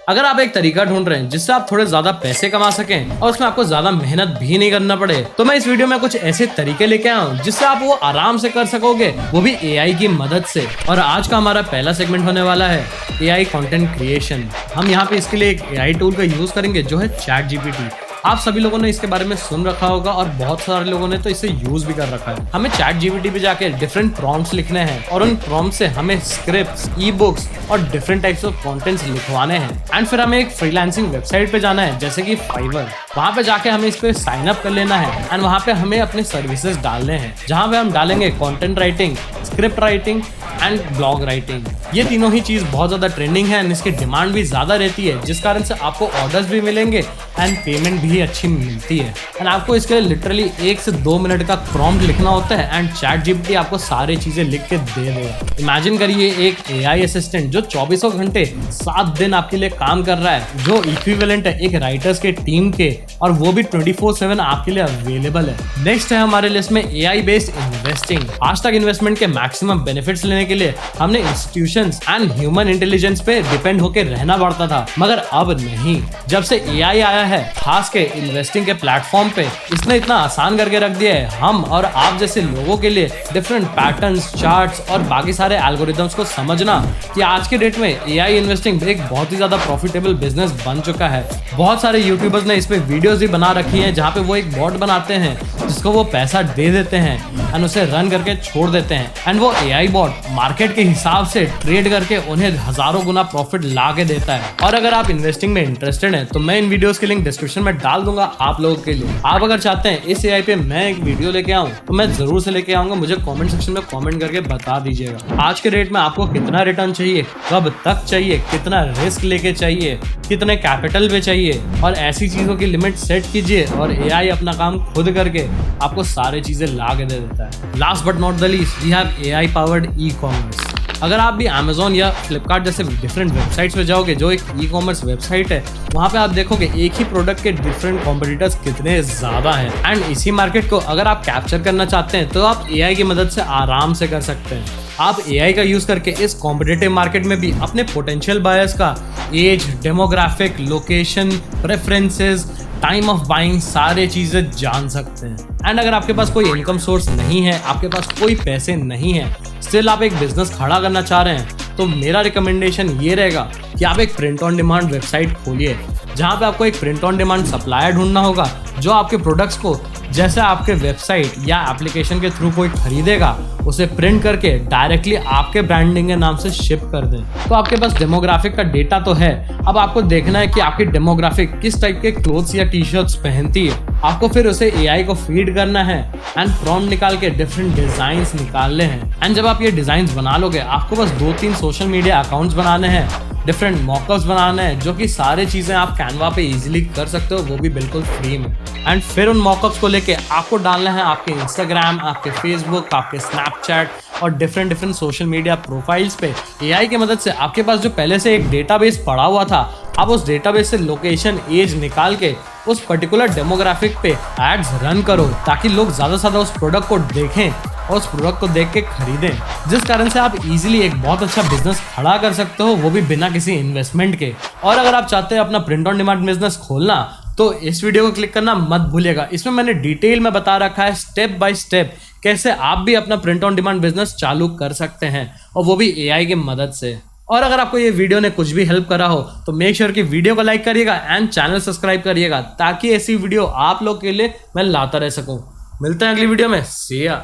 अगर आप एक तरीका ढूंढ रहे हैं जिससे आप थोड़े ज्यादा पैसे कमा सकें और उसमें आपको ज्यादा मेहनत भी नहीं करना पड़े, तो मैं इस वीडियो में कुछ ऐसे तरीके लेके आया हूँ जिससे आप वो आराम से कर सकोगे, वो भी एआई की मदद से। और आज का हमारा पहला सेगमेंट होने वाला है एआई कंटेंट क्रिएशन। हम यहाँ पे इसके लिए एक एआई टूल का यूज करेंगे जो है चैट जीपीटी। आप सभी लोगों ने इसके बारे में सुन रखा होगा और बहुत सारे लोगों ने तो इसे यूज भी कर रखा है। हमें चैट जीपीटी पे जाके डिफरेंट प्रॉम्प्ट्स लिखने हैं और उन प्रॉम्प्ट से हमें स्क्रिप्ट्स, ई बुक्स और डिफरेंट टाइप्स ऑफ कंटेंट्स लिखवाने हैं। एंड फिर हमें एक फ्रीलांसिंग वेबसाइट पे जाना है जैसे कि फाइवर। वहाँ पे जाके हमें इस पे साइन अप कर लेना है एंड वहाँ पे हमें अपने सर्विसेज डालने हैं, जहाँ पे हम डालेंगे content writing, script writing and blog writing. ये तीनों ही चीज बहुत ज्यादा ट्रेंडिंग है एंड इसकी डिमांड भी ज्यादा रहती है, जिस कारण से आपको ऑर्डर्स भी मिलेंगे एंड पेमेंट भी अच्छी मिलती है। एंड आपको इसके लिए लिटरली 1 से 2 मिनट का प्रॉम्प्ट लिखना होता है एंड चैट जीपीटी आपको सारी चीजें लिख के दे देगा। इमेजिन करिए एक एआई असिस्टेंट जो 24 घंटे 7 दिन आपके लिए काम कर रहा है, जो इक्विवेलेंट है एक राइटर्स के टीम के, और वो भी 24/7 आपके लिए अवेलेबल है। नेक्स्ट है हमारे लिस्ट में एआई बेस्ड इन्वेस्टिंग। आज तक इन्वेस्टमेंट के मैक्सिमम बेनिफिट्स लेने के लिए हमने इंस्टीट्यूशंस एंड ह्यूमन इंटेलिजेंस पे डिपेंड होकर रहना पड़ता था, मगर अब नहीं। जब से एआई आया है खास के इन्वेस्टिंग के प्लेटफॉर्म पे, इसने इतना आसान करके रख दिया है हम और आप जैसे लोगों के लिए डिफरेंट पैटर्न्स, चार्ट्स और बाकी सारे एल्गोरिथम्स को समझना कि आज के डेट में एआई इन्वेस्टिंग एक बहुत ही ज्यादा प्रॉफिटेबल बिजनेस बन चुका है। बहुत सारे यूट्यूबर्स ने इस पे वीडियोस भी बना रखी हैं जहाँ पे वो एक बॉट बनाते हैं जिसको वो पैसा दे देते हैं एंड उसे रन करके छोड़ देते हैं एंड वो एआई बॉट मार्केट के हिसाब से ट्रेड करके उन्हें हजारों गुना प्रॉफिट ला के देता है। और अगर आप इन्वेस्टिंग में इंटरेस्टेड हैं तो मैं इन वीडियोस के लिंक डिस्क्रिप्शन में डाल दूंगा आप लोगों के लिए। आप अगर चाहते हैं इस एआई पे मैं एक वीडियो लेके आऊं तो मैं जरूर से लेके आऊंगा, मुझे कमेंट सेक्शन में कमेंट करके बता दीजिएगा। आज के रेट में आपको कितना रिटर्न चाहिए, कब तक चाहिए, कितना रिस्क लेके चाहिए, कितने कैपिटल पे चाहिए, और ऐसी चीजों की लिमिट सेट कीजिए और एआई अपना काम खुद करके आपको सारी चीजें ला के दे देता है। Last but not the least, we have AI powered e commerce. अगर आप भी अमेजोन या फ्लिपकार्ट जैसे डिफरेंट वेबसाइट्स पे जाओगे जो एक ई कॉमर्स वेबसाइट है, वहाँ पे आप देखोगे एक ही प्रोडक्ट के डिफरेंट कॉम्पिटिटर्स कितने ज्यादा हैं। एंड इसी मार्केट को अगर आप कैप्चर करना चाहते हैं तो आप एआई की मदद से आराम से कर सकते हैं। आप एआई का यूज करके इस कॉम्पिटिटिव मार्केट में भी अपने पोटेंशियल बायर्स का age, demographic, location, preferences, time of buying सारे चीजें जान सकते हैं। एंड अगर आपके पास कोई इनकम सोर्स नहीं है, आपके पास कोई पैसे नहीं है, स्टिल आप एक बिजनेस खड़ा करना चाह रहे हैं, तो मेरा रिकमेंडेशन ये रहेगा कि आप एक प्रिंट ऑन डिमांड वेबसाइट खोलिए जहाँ पे आपको एक प्रिंट ऑन डिमांड सप्लायर ढूंढना होगा जो आपके प्रोडक्ट्स को जैसे आपके वेबसाइट या एप्लीकेशन के थ्रू कोई खरीदेगा उसे प्रिंट करके डायरेक्टली आपके ब्रांडिंग के नाम से शिप कर दें। तो आपके पास डेमोग्राफिक का डेटा तो है, अब आपको देखना है कि आपकी डेमोग्राफिक किस टाइप के क्लोथ्स या टी शर्ट्स पहनती है। आपको फिर उसे एआई को फीड करना है एंड प्रॉम्प्ट निकाल के डिफरेंट डिजाइन्स निकालने हैं। एंड जब आप ये डिजाइन्स बना लोगे, आपको बस 2-3 सोशल मीडिया अकाउंट्स बनाने हैं, डिफरेंट मॉकअप्स बनाने हैं, जो कि सारी चीजें आप कैनवा पे इजीली कर सकते हो, वो भी बिल्कुल फ्री में। एंड फिर उन मॉकअप्स को लेके आपको डालना है आपके इंस्टाग्राम, आपके फेसबुक, आपके स्नैपचैट और डिफरेंट सोशल मीडिया प्रोफाइल्स पे। एआई की मदद से आपके पास जो पहले से एक डेटाबेस पड़ा हुआ था, आप उस डेटाबेस से लोकेशन, एज निकाल के उस पर्टिकुलर डेमोग्राफिक पे एड्स रन करो ताकि लोग ज्यादा से ज्यादा उस प्रोडक्ट को देखें और उस प्रोडक्ट को देख के खरीदें, जिस कारण से आप इजीली एक बहुत अच्छा बिजनेस खड़ा कर सकते हो, वो भी बिना किसी इन्वेस्टमेंट के। और अगर आप चाहते हैं अपना प्रिंट ऑन डिमांड बिजनेस खोलना तो इस वीडियो को क्लिक करना मत भूलिएगा। इसमें मैंने डिटेल में बता रखा है स्टेप बाय स्टेप कैसे आप भी अपना प्रिंट ऑन डिमांड बिजनेस चालू कर सकते हैं, और वो भी एआई की मदद से। और अगर आपको ये वीडियो ने कुछ भी हेल्प करा हो तो मेक श्योर कि वीडियो को लाइक करिएगा एंड चैनल सब्सक्राइब करिएगा ताकि ऐसी वीडियो आप लोग के लिए मैं लाता रह सकूं। मिलते हैं अगली वीडियो में। सी या।